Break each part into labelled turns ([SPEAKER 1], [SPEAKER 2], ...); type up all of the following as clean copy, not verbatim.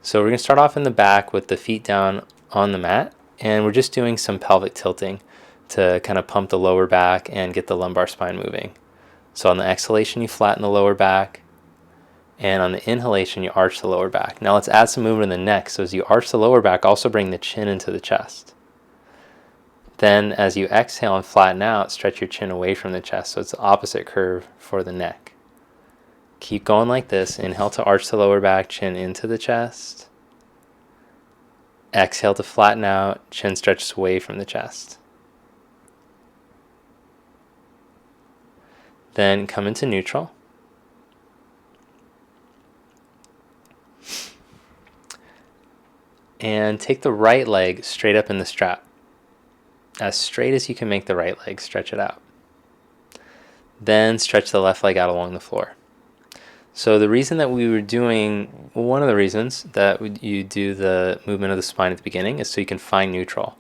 [SPEAKER 1] So we're going to start off in the back with the feet down on the mat, and we're just doing some pelvic tilting to kind of pump the lower back and get the lumbar spine moving. So on the exhalation, you flatten the lower back, and on the inhalation, you arch the lower back. Now let's add some movement in the neck. So as you arch the lower back, also bring the chin into the chest. Then as you exhale and flatten out, stretch your chin away from the chest. So it's the opposite curve for the neck. Keep going like this. Inhale to arch the lower back, chin into the chest. Exhale to flatten out, chin stretches away from the chest. Then come into neutral. And take the right leg straight up in the strap. As straight as you can make the right leg, stretch it out. Then stretch the left leg out along the floor. So the reason that we were doing, one of the reasons that you do the movement of the spine at the beginning is so you can find neutral.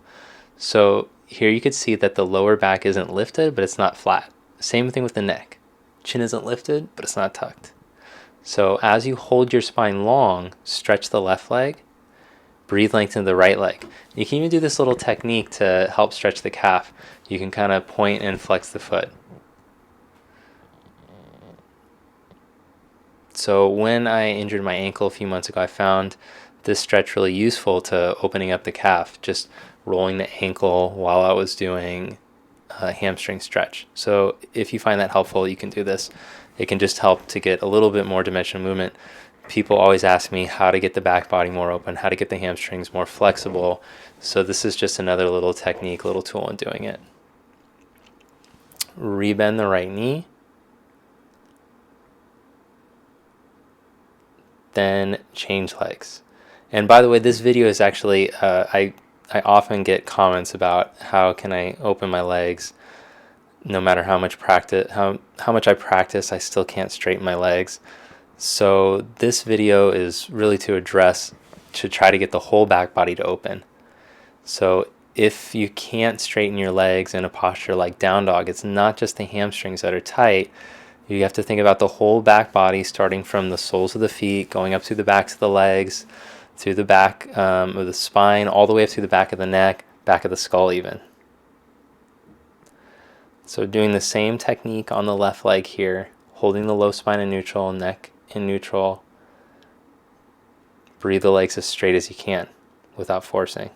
[SPEAKER 1] So here you could see that the lower back isn't lifted, but it's not flat. Same thing with the neck. Chin isn't lifted, but it's not tucked. So as you hold your spine long, stretch the left leg, breathe length into the right leg. You can even do this little technique to help stretch the calf. You can kind of point and flex the foot. So when I injured my ankle a few months ago, I found this stretch really useful to opening up the calf, just rolling the ankle while I was doing a hamstring stretch. So if you find that helpful, you can do this. It can just help to get a little bit more dimensional movement. People always ask me how to get the back body more open, how to get the hamstrings more flexible. So this is just another little technique, little tool in doing it. Rebend the right knee. Then change legs. And by the way, this video is actually, I often get comments about how can I open my legs. No matter how much I practice, I still can't straighten my legs. So this video is really to try to get the whole back body to open. So if you can't straighten your legs in a posture like down dog, it's not just the hamstrings that are tight. You have to think about the whole back body, starting from the soles of the feet, going up through the backs of the legs, through the back of the spine, all the way up through the back of the neck, back of the skull even. So doing the same technique on the left leg here, holding the low spine in neutral, neck in neutral. Breathe the legs as straight as you can without forcing.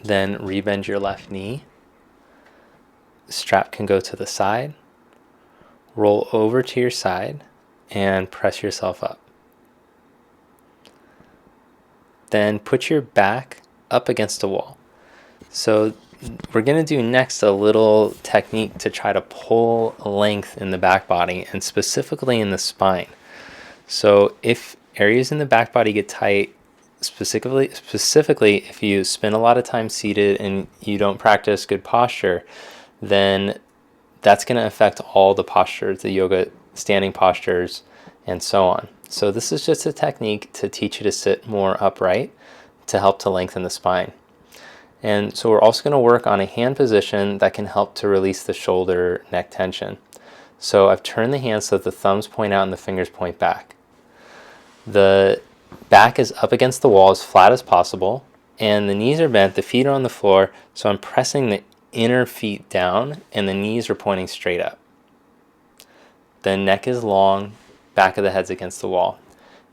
[SPEAKER 1] Then rebend your left knee. Strap can go to the side. Roll over to your side and press yourself up. Then put your back up against a wall. So we're going to do next a little technique to try to pull length in the back body and specifically in the spine. So if areas in the back body get tight, specifically if you spend a lot of time seated and you don't practice good posture, then that's going to affect all the postures, the yoga standing postures, and so on. So this is just a technique to teach you to sit more upright to help to lengthen the spine. And so we're also going to work on a hand position that can help to release the shoulder neck tension. So I've turned the hands so that the thumbs point out and the fingers point back. The back is up against the wall as flat as possible, and the knees are bent, the feet are on the floor, so I'm pressing the inner feet down and the knees are pointing straight up. The neck is long, back of the head's against the wall.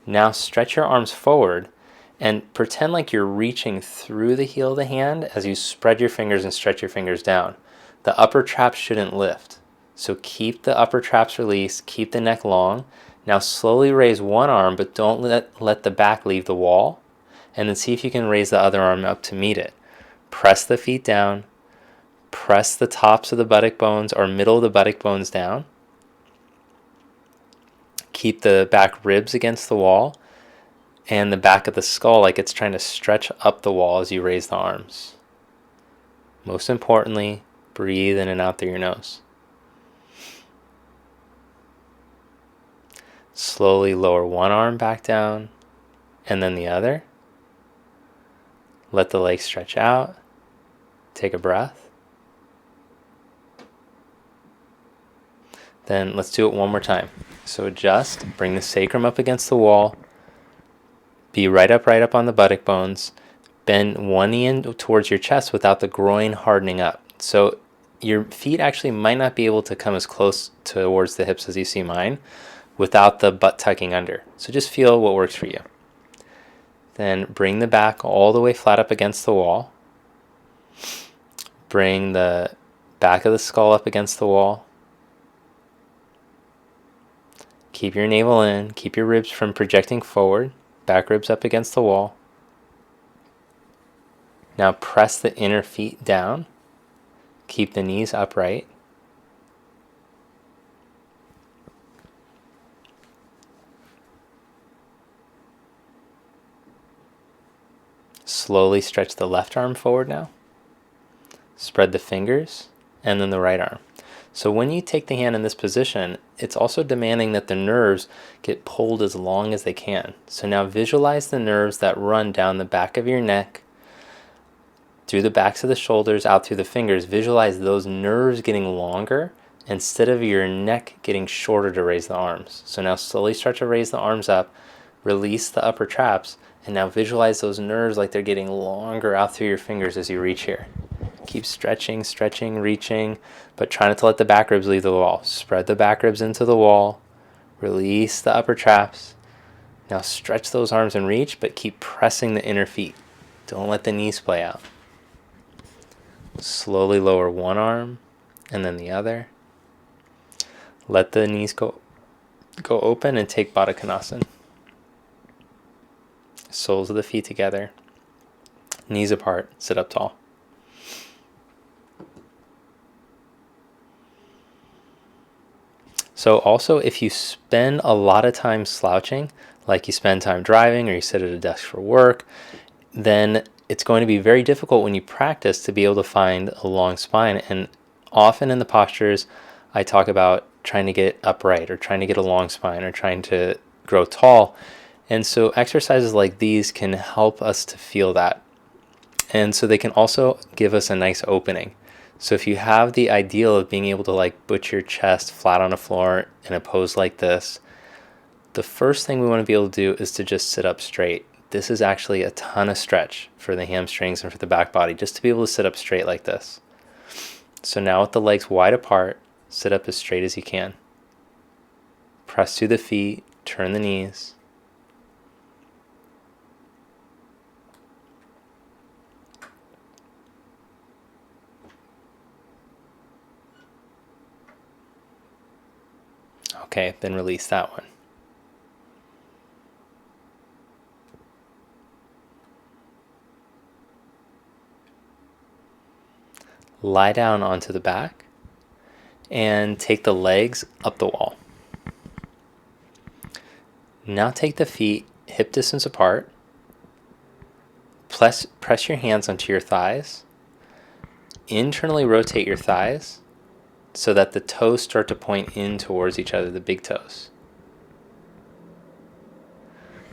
[SPEAKER 1] Now stretch your arms forward and pretend like you're reaching through the heel of the hand as you spread your fingers and stretch your fingers down. The upper traps shouldn't lift, so keep the upper traps released, keep the neck long. Now slowly raise one arm, but don't let the back leave the wall, and then see if you can raise the other arm up to meet it. Press the feet down, press the tops of the buttock bones or middle of the buttock bones down. Keep the back ribs against the wall and the back of the skull like it's trying to stretch up the wall as you raise the arms. Most importantly, breathe in and out through your nose. Slowly lower one arm back down and then the other. Let the legs stretch out. Take a breath. Then let's do it one more time. So adjust, bring the sacrum up against the wall. Be right up on the buttock bones. Bend one knee in towards your chest without the groin hardening up. So your feet actually might not be able to come as close towards the hips as you see mine without the butt tucking under. So just feel what works for you. Then bring the back all the way flat up against the wall. Bring the back of the skull up against the wall. Keep your navel in. Keep your ribs from projecting forward. Back ribs up against the wall. Now press the inner feet down. Keep the knees upright. Slowly stretch the left arm forward now. Spread the fingers and then the right arm. So when you take the hand in this position, it's also demanding that the nerves get pulled as long as they can. So now visualize the nerves that run down the back of your neck, through the backs of the shoulders, out through the fingers. Visualize those nerves getting longer instead of your neck getting shorter to raise the arms. So now slowly start to raise the arms up, release the upper traps, and now visualize those nerves like they're getting longer out through your fingers as you reach here. Keep stretching, reaching, but try not to let the back ribs leave the wall. Spread the back ribs into the wall. Release the upper traps. Now stretch those arms and reach, but keep pressing the inner feet. Don't let the knees play out. Slowly lower one arm and then the other. Let the knees go open and take Baddha Konasana. Soles of the feet together. Knees apart. Sit up tall. So also, if you spend a lot of time slouching, like you spend time driving or you sit at a desk for work, then it's going to be very difficult when you practice to be able to find a long spine. And often in the postures, I talk about trying to get upright or trying to get a long spine or trying to grow tall. And so exercises like these can help us to feel that. And so they can also give us a nice opening. So if you have the ideal of being able to like put your chest flat on the floor in a pose like this, the first thing we want to be able to do is to just sit up straight. This is actually a ton of stretch for the hamstrings and for the back body, just to be able to sit up straight like this. So now with the legs wide apart, sit up as straight as you can. Press through the feet, turn the knees. Okay, then release that one. Lie down onto the back and take the legs up the wall. Now take the feet hip distance apart. Press your hands onto your thighs. Internally rotate your thighs so that the toes start to point in towards each other, the big toes.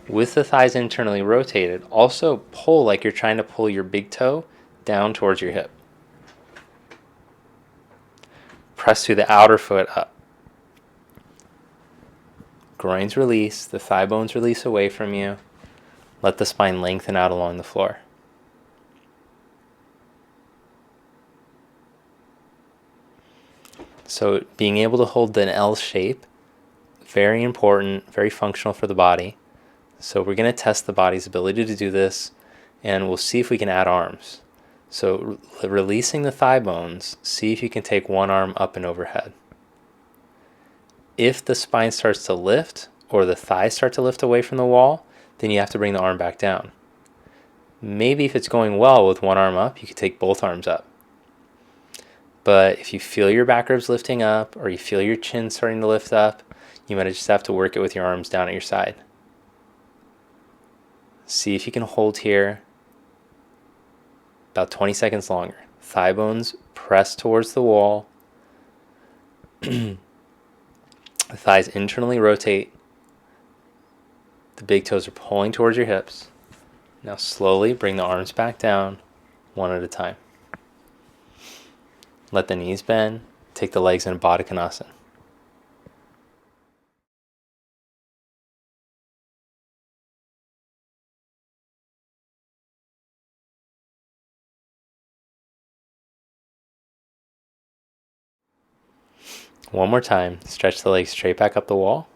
[SPEAKER 1] With the thighs internally rotated, also pull like you're trying to pull your big toe down towards your hip. Press through the outer foot up. Groins release, the thigh bones release away from you. Let the spine lengthen out along the floor. So being able to hold an L shape, very important, very functional for the body. So we're going to test the body's ability to do this, and we'll see if we can add arms. So releasing the thigh bones, see if you can take one arm up and overhead. If the spine starts to lift or the thighs start to lift away from the wall, then you have to bring the arm back down. Maybe if it's going well with one arm up, you could take both arms up. But if you feel your back ribs lifting up or you feel your chin starting to lift up, you might just have to work it with your arms down at your side. See if you can hold here about 20 seconds longer. Thigh bones press towards the wall. The thighs internally rotate. The big toes are pulling towards your hips. Now slowly bring the arms back down, one at a time. Let the knees bend. Take the legs in Baddha Konasana. One more time. Stretch the legs straight back up the wall.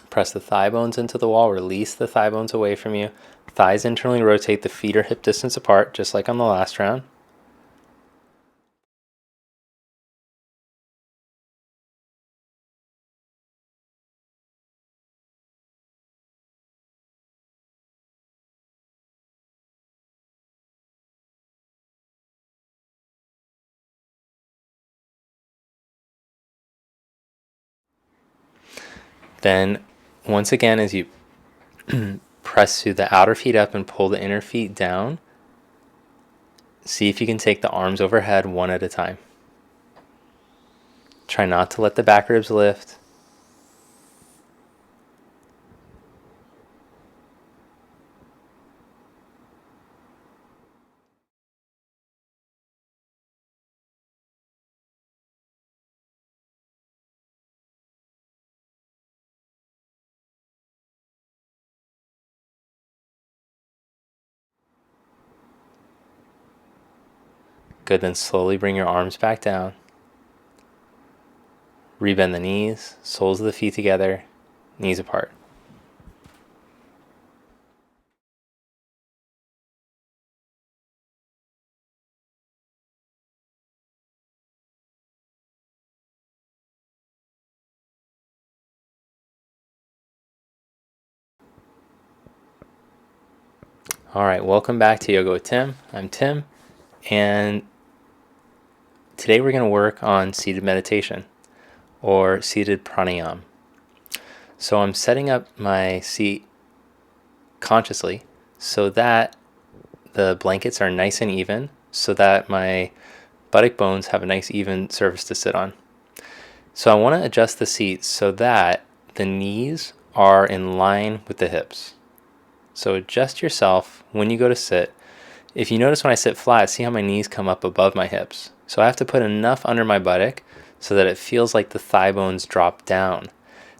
[SPEAKER 1] Press the thigh bones into the wall. Release the thigh bones away from you. Thighs internally rotate. The feet are hip distance apart, just like on the last round. Then, once again, as you press through the outer feet up and pull the inner feet down, see if you can take the arms overhead one at a time. Try not to let the back ribs lift. Good, then slowly bring your arms back down. Rebend the knees, soles of the feet together, knees apart. All right, welcome back to Yoga with Tim. I'm Tim, and today we're going to work on seated meditation or seated pranayama. So I'm setting up my seat consciously so that the blankets are nice and even, so that my buttock bones have a nice even surface to sit on. So I want to adjust the seat so that the knees are in line with the hips. So adjust yourself when you go to sit. If you notice when I sit flat, see how my knees come up above my hips. So I have to put enough under my buttock so that it feels like the thigh bones drop down.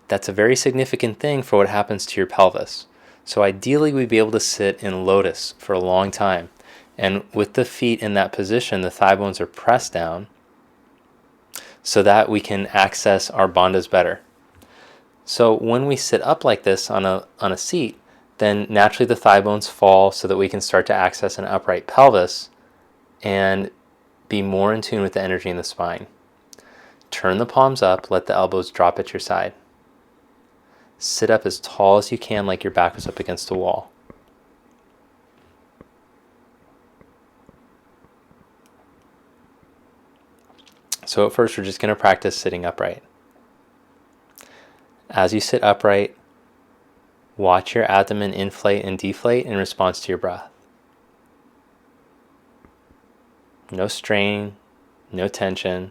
[SPEAKER 1] That's a very significant thing for what happens to your pelvis. So ideally we'd be able to sit in lotus for a long time. And with the feet in that position, the thigh bones are pressed down so that we can access our bandhas better. So when we sit up like this on a seat, then naturally the thigh bones fall so that we can start to access an upright pelvis and be more in tune with the energy in the spine. Turn the palms up, let the elbows drop at your side. Sit up as tall as you can, like your back is up against a wall. So at first we're just going to practice sitting upright. As you sit upright, watch your abdomen inflate and deflate in response to your breath. No strain, no tension.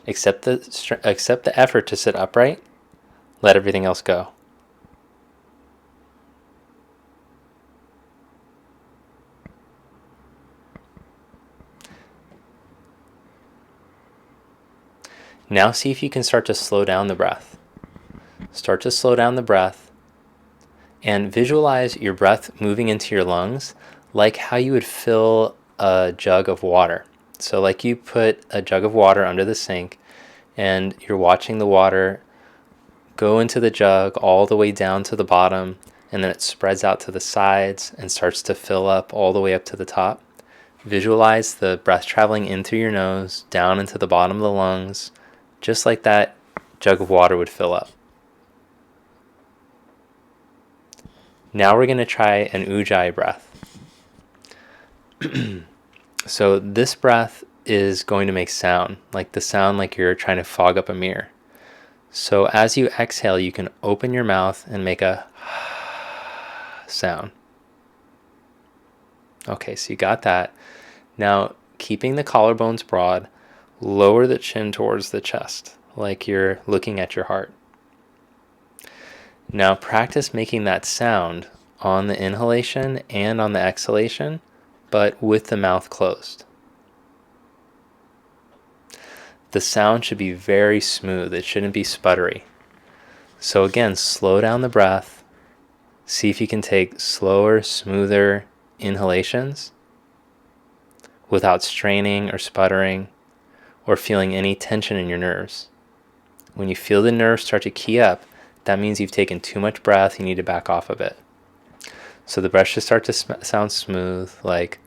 [SPEAKER 1] Accept the effort to sit upright. Let everything else go. Now see if you can start to slow down the breath. Start to slow down the breath and visualize your breath moving into your lungs like how you would fill a jug of water. So like you put a jug of water under the sink and you're watching the water go into the jug all the way down to the bottom, and then it spreads out to the sides and starts to fill up all the way up to the top. Visualize the breath traveling in through your nose, down into the bottom of the lungs, just like that jug of water would fill up. Now we're going to try an ujjayi breath. So this breath is going to make sound, like the sound like you're trying to fog up a mirror. So as you exhale, you can open your mouth and make a sound. Okay, so you got that. Now, keeping the collarbones broad, lower the chin towards the chest, like you're looking at your heart. Now practice making that sound on the inhalation and on the exhalation, but with the mouth closed. The sound should be very smooth. It shouldn't be sputtery. So again, slow down the breath. See if you can take slower, smoother inhalations without straining or sputtering or feeling any tension in your nerves. When you feel the nerves start to key up, that means you've taken too much breath. You need to back off a bit. So the breath should start to sound smooth, like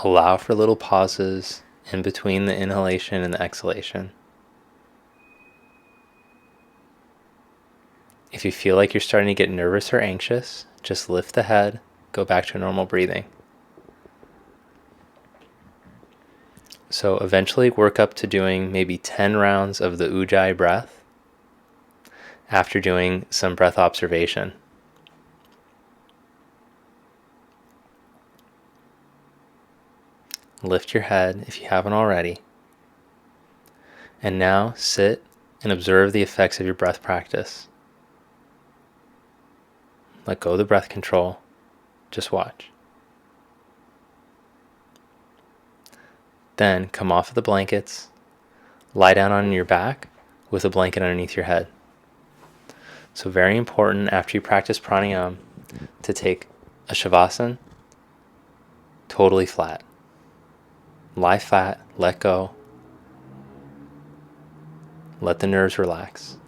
[SPEAKER 1] allow for little pauses in between the inhalation and the exhalation. If you feel like you're starting to get nervous or anxious, just lift the head, go back to normal breathing. So eventually work up to doing maybe 10 rounds of the Ujjayi breath after doing some breath observation. Lift your head if you haven't already. And now sit and observe the effects of your breath practice. Let go of the breath control. Just watch. Then come off of the blankets, lie down on your back with a blanket underneath your head. So very important after you practice pranayama to take a shavasana totally flat. Lie flat, let go. Let the nerves relax.